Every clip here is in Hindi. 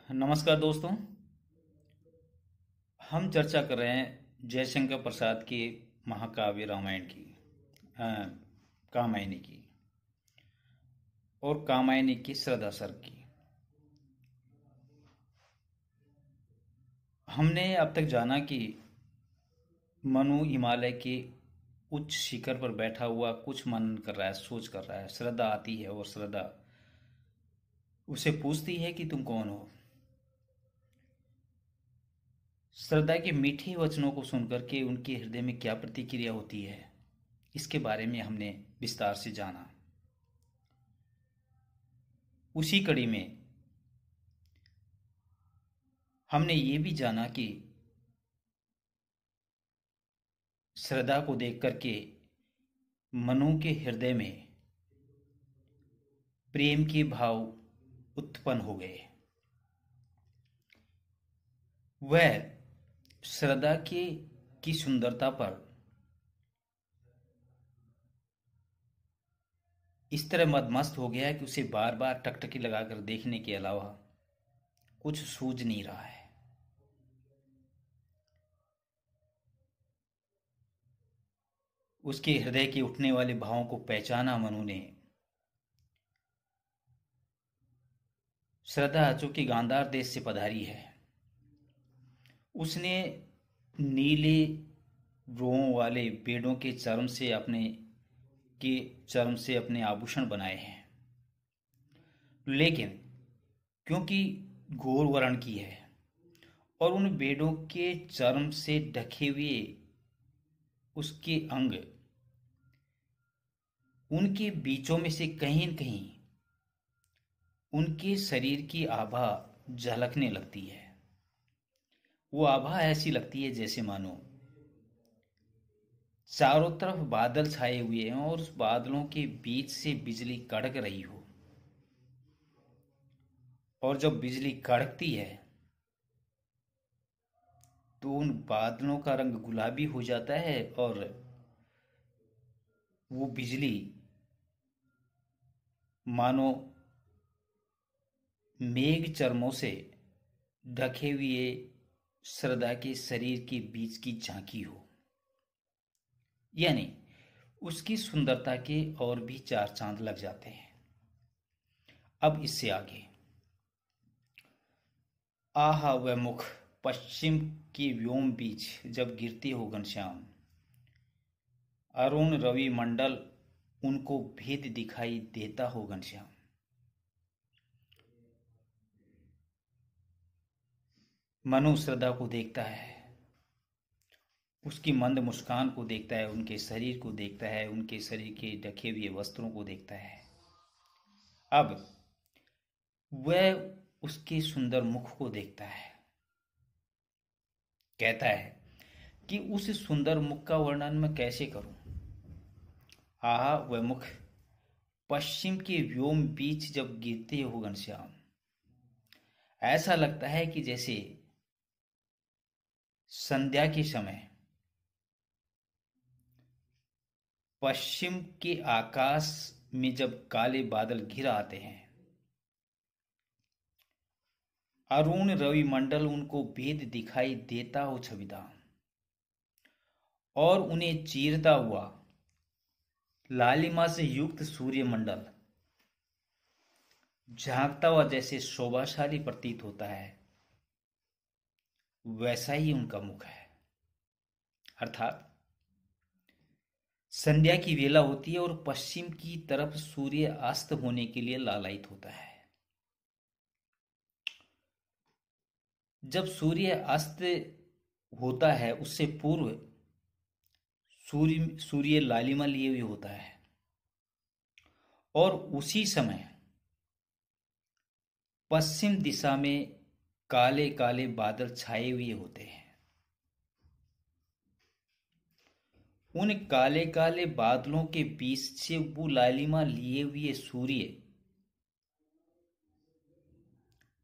नमस्कार दोस्तों। हम चर्चा कर रहे हैं जयशंकर प्रसाद के महाकाव्य रामायण की, अ, कामायनी की और कामायनी की श्रद्धा सर्ग की। हमने अब तक जाना कि मनु हिमालय के उच्च शिखर पर बैठा हुआ कुछ मनन कर रहा है, सोच कर रहा है। श्रद्धा आती है और श्रद्धा उसे पूछती है कि तुम कौन हो। श्रद्धा के मीठे वचनों को सुनकर के उनके हृदय में क्या प्रतिक्रिया होती है, इसके बारे में हमने विस्तार से जाना। उसी कड़ी में हमने ये भी जाना कि श्रद्धा को देख करके मनु के हृदय में प्रेम के भाव उत्पन्न हो गए। वह श्रद्धा के की सुंदरता पर इस तरह मदमस्त हो गया कि उसे बार बार टकटकी लगाकर देखने के अलावा कुछ सूझ नहीं रहा है। उसके हृदय के उठने वाले भावों को पहचाना मनु ने। श्रद्धा चूंकि गांधार देश से पधारी है, उसने नीले भ्रुओं वाले पेड़ों के चर्म से अपने आभूषण बनाए हैं। लेकिन क्योंकि घोर वर्ण की है और उन बेड़ों के चर्म से ढके हुए उसके अंग, उनके बीचों में से कहीं न कहीं उनके शरीर की आभा झलकने लगती है। वो आभा ऐसी लगती है जैसे मानो चारों तरफ बादल छाए हुए हैं और उस बादलों के बीच से बिजली कड़क रही हो। और जब बिजली कड़कती है तो उन बादलों का रंग गुलाबी हो जाता है और वो बिजली मानो मेघ चर्मों से ढके हुए श्रद्धा के शरीर के बीच की झांकी हो। यानी उसकी सुंदरता के और भी चार चांद लग जाते हैं। अब इससे आगे, आहा वह मुख पश्चिम के व्योम बीच जब गिरती हो घनश्याम, अरुण रवि मंडल उनको भेद दिखाई देता हो घनश्याम। मनु श्रद्धा को देखता है, उसकी मंद मुस्कान को देखता है, उनके शरीर को देखता है, उनके शरीर के ढके हुए वस्त्रों को देखता है। अब वह उसके सुंदर मुख को देखता है, कहता है कि उस सुंदर मुख का वर्णन मैं कैसे करूं। आहा वह मुख पश्चिम के व्योम बीच जब गिरते हो घनश्याम, ऐसा लगता है कि जैसे संध्या के समय पश्चिम के आकाश में जब काले बादल घिर आते हैं, अरुण रवि मंडल उनको भेद दिखाई देता हो छविदाम, और उन्हें चीरता हुआ लालिमा से युक्त सूर्य मंडल झांकता हुआ जैसे शोभाशाली प्रतीत होता है, वैसा ही उनका मुख है। अर्थात संध्या की वेला होती है और पश्चिम की तरफ सूर्य अस्त होने के लिए लालायित होता है। जब सूर्य अस्त होता है उससे पूर्व सूर्य लालिमा लिए हुए होता है और उसी समय पश्चिम दिशा में काले काले बादल छाए हुए होते हैं। उन काले काले बादलों के बीच से वो लालिमा लिए हुए सूर्य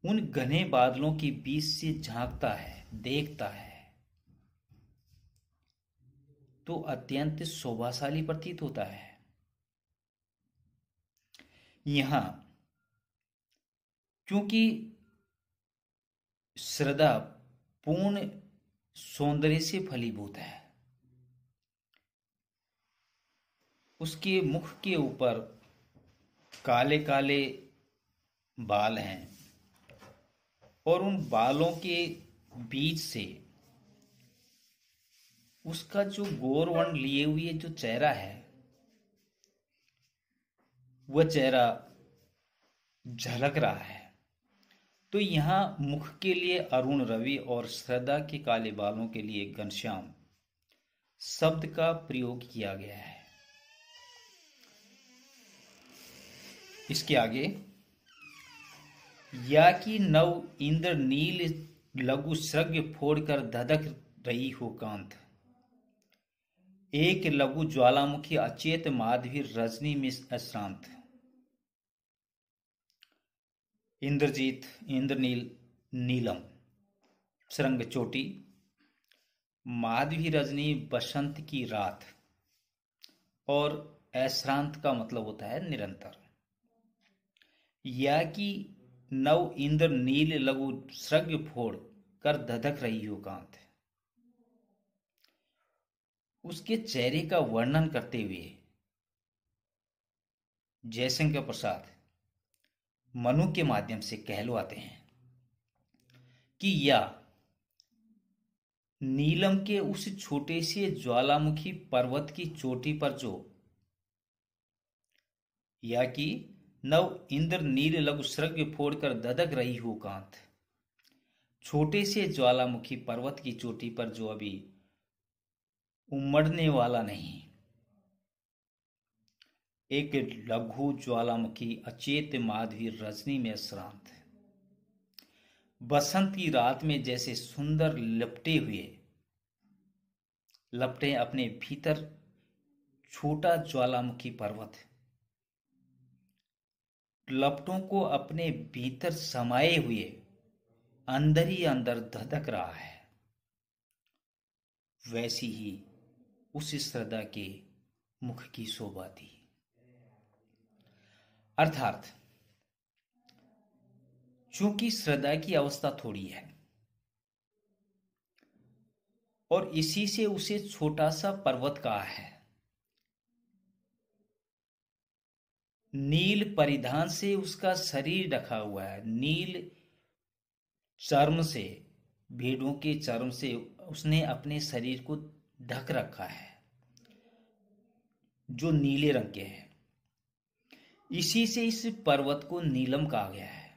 उन घने बादलों के बीच से झांकता है, देखता है, तो अत्यंत शोभाशाली प्रतीत होता है। यहां क्योंकि श्रद्धा पूर्ण सौंदर्य से फलीभूत है। उसके मुख के ऊपर काले काले बाल हैं और उन बालों के बीच से उसका जो गौरवर्ण लिए हुए जो चेहरा है, वह चेहरा झलक रहा है। तो यहाँ मुख के लिए अरुण रवि और श्रद्धा के काले बालों के लिए घनश्याम शब्द का प्रयोग किया गया है। इसके आगे, या कि नव इंद्र नील लघु श्रव्य फोड़कर धधक रही हो कांत, एक लघु ज्वालामुखी अचेत माधवी रजनी में अश्रांत। इंद्रजीत, इंद्रनील, नीलम, श्रृंग चोटी, माधवी रजनी बसंत की रात, और अश्रांत का मतलब होता है निरंतर। या कि नव इंद्र नील लघु श्रव्य फोड़ कर धधक रही हो कांत। उसके चेहरे का वर्णन करते हुए जयशंकर प्रसाद मनु के माध्यम से कहलवाते हैं कि या नीलम के उस छोटे से ज्वालामुखी पर्वत की चोटी पर जो, या कि नव इंद्र नील लघु श्रव्य फोड़कर धधक रही हो कांत, छोटे से ज्वालामुखी पर्वत की चोटी पर जो अभी उमड़ने वाला नहीं, एक लघु ज्वालामुखी अचेत माधवी रजनी में श्रांत, बसंत की रात में जैसे सुंदर लपटे अपने भीतर छोटा ज्वालामुखी पर्वत लपटों को अपने भीतर समाये हुए अंदर ही अंदर धधक रहा है, वैसी ही उस श्रद्धा के मुख की शोभा थी। अर्थात चूंकि श्रद्धा की अवस्था थोड़ी है और इसी से उसे छोटा सा पर्वत कहा है, नील परिधान से उसका शरीर ढका हुआ है, नील चर्म से, भेड़ों के चर्म से उसने अपने शरीर को ढक रखा है जो नीले रंग के हैं। इसी से इस पर्वत को नीलम कहा गया है।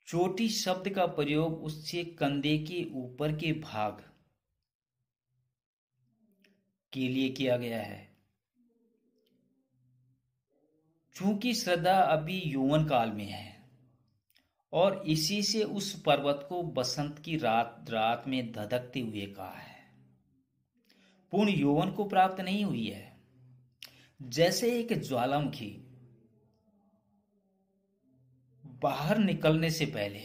चोटी शब्द का प्रयोग उससे कंधे के ऊपर के भाग के लिए किया गया है। चूंकि श्रद्धा अभी यौवन काल में है और इसी से उस पर्वत को बसंत की रात में धधकते हुए कहा है। पूर्ण यौवन को प्राप्त नहीं हुई है। जैसे एक ज्वालामुखी बाहर निकलने से पहले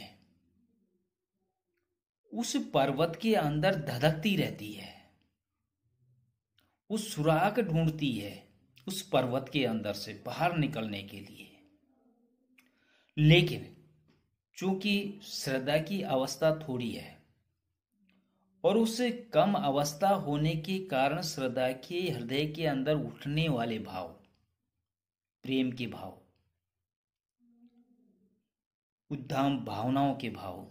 उस पर्वत के अंदर धधकती रहती है, उस सुराग ढूंढती है उस पर्वत के अंदर से बाहर निकलने के लिए, लेकिन चूंकि श्रद्धा की अवस्था थोड़ी है और उससे कम अवस्था होने के कारण श्रद्धा के हृदय के अंदर उठने वाले भाव, प्रेम के भाव, उद्दाम भावनाओं के भाव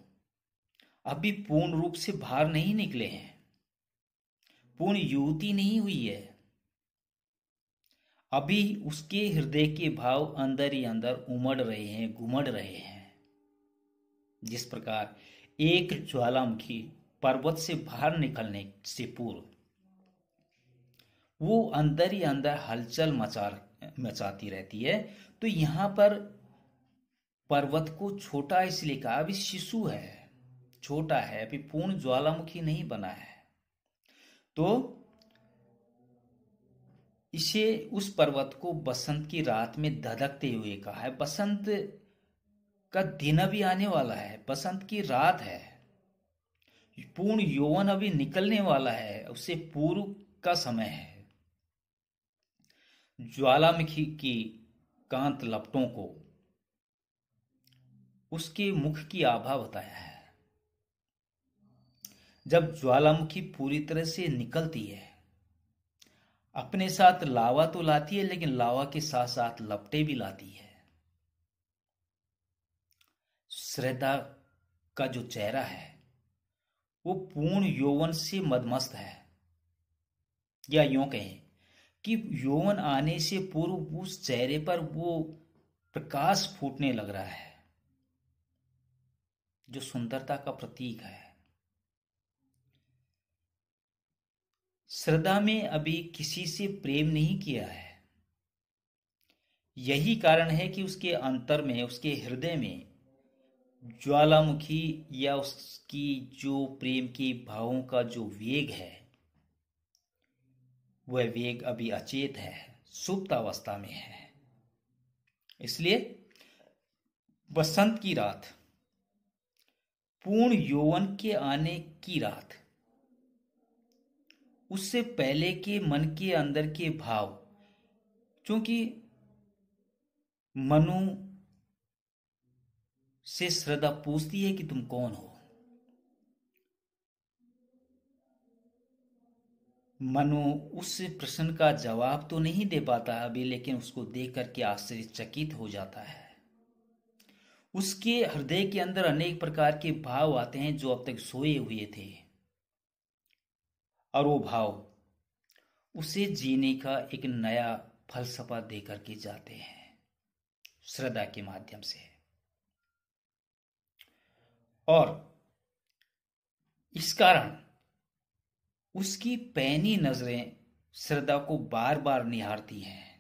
अभी पूर्ण रूप से बाहर नहीं निकले हैं, पूर्ण युवती नहीं हुई है। अभी उसके हृदय के भाव अंदर ही अंदर उमड़ रहे हैं, घुमड़ रहे हैं। जिस प्रकार एक ज्वालामुखी पर्वत से बाहर निकलने से पूर्व वो अंदर ही अंदर हलचल मचाती रहती है, तो यहां पर पर्वत को छोटा इसलिए कहा, अभी शिशु है, छोटा है, अभी पूर्ण ज्वालामुखी नहीं बना है। तो इसे उस पर्वत को बसंत की रात में धधकते हुए कहा है। बसंत का दिन अभी आने वाला है, बसंत की रात है, पूर्ण यौवन अभी निकलने वाला है, उससे पूर्व का समय है। ज्वालामुखी की कांत लपटों को उसके मुख की आभा बताया है। जब ज्वालामुखी पूरी तरह से निकलती है, अपने साथ लावा तो लाती है, लेकिन लावा के साथ साथ लपटे भी लाती है। श्रद्धा का जो चेहरा है वो पूर्ण यौवन से मदमस्त है, या यूं कहें कि यौवन आने से पूर्व उस चेहरे पर वो प्रकाश फूटने लग रहा है जो सुंदरता का प्रतीक है। श्रद्धा में अभी किसी से प्रेम नहीं किया है। यही कारण है कि उसके अंतर में, उसके हृदय में ज्वालामुखी या उसकी जो प्रेम के भावों का जो वेग है, वह वेग अभी अचेत है, सुप्त अवस्था में है। इसलिए बसंत की रात, पूर्ण यौवन के आने की रात, उससे पहले के मन के अंदर के भाव, क्योंकि मनु से श्रद्धा पूछती है कि तुम कौन हो। मनु उस प्रश्न का जवाब तो नहीं दे पाता अभी, लेकिन उसको देख करके आश्चर्यचकित हो जाता है। उसके हृदय के अंदर अनेक प्रकार के भाव आते हैं जो अब तक सोए हुए थे, और वो भाव उसे जीने का एक नया फलसफा दे करके जाते हैं श्रद्धा के माध्यम से। और इस कारण उसकी पैनी नजरें श्रद्धा को बार बार निहारती हैं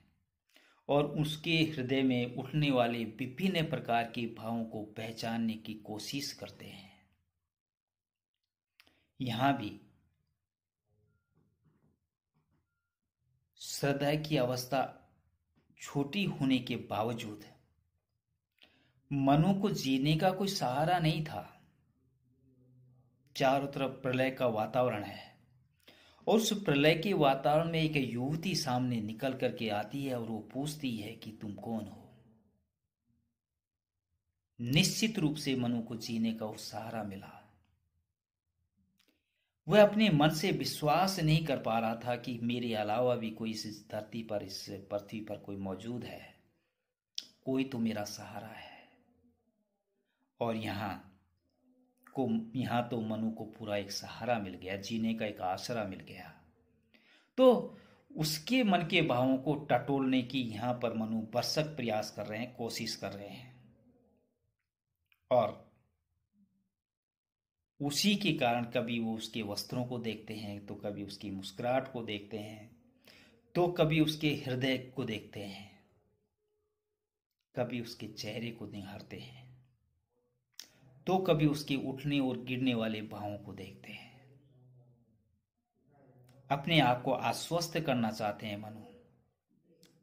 और उसके हृदय में उठने वाले विभिन्न प्रकार के भावों को पहचानने की कोशिश करते हैं। यहां भी श्रद्धा की अवस्था छोटी होने के बावजूद मनु को जीने का कोई सहारा नहीं था। चारों तरफ प्रलय का वातावरण है और उस प्रलय के वातावरण में एक युवती सामने निकल करके आती है और वो पूछती है कि तुम कौन हो। निश्चित रूप से मनु को जीने का वो सहारा मिला। वह अपने मन से विश्वास नहीं कर पा रहा था कि मेरे अलावा भी कोई इस धरती पर, इस पृथ्वी पर कोई मौजूद है, कोई तो मेरा सहारा है। और यहाँ तो मनु को पूरा एक सहारा मिल गया, जीने का एक आसरा मिल गया। तो उसके मन के भावों को टटोलने की यहाँ पर मनु भरसक प्रयास कर रहे हैं, कोशिश कर रहे हैं। और उसी के कारण कभी वो उसके वस्त्रों को देखते हैं, तो कभी उसकी मुस्कुराहट को देखते हैं, तो कभी उसके हृदय को देखते हैं, कभी उसके चेहरे को निहारते हैं, तो कभी उसके उठने और गिरने वाले भावों को देखते हैं। अपने आप को आश्वस्त करना चाहते हैं मनु,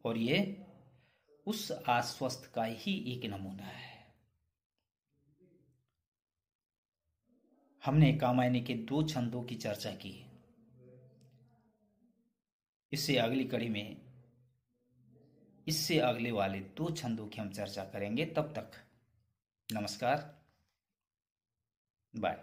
और ये उस आश्वस्त का ही एक नमूना है। हमने कामायनी के 2 छंदों की चर्चा की। इससे अगली कड़ी में इससे अगले वाले 2 छंदों की हम चर्चा करेंगे। तब तक नमस्कार, बाय।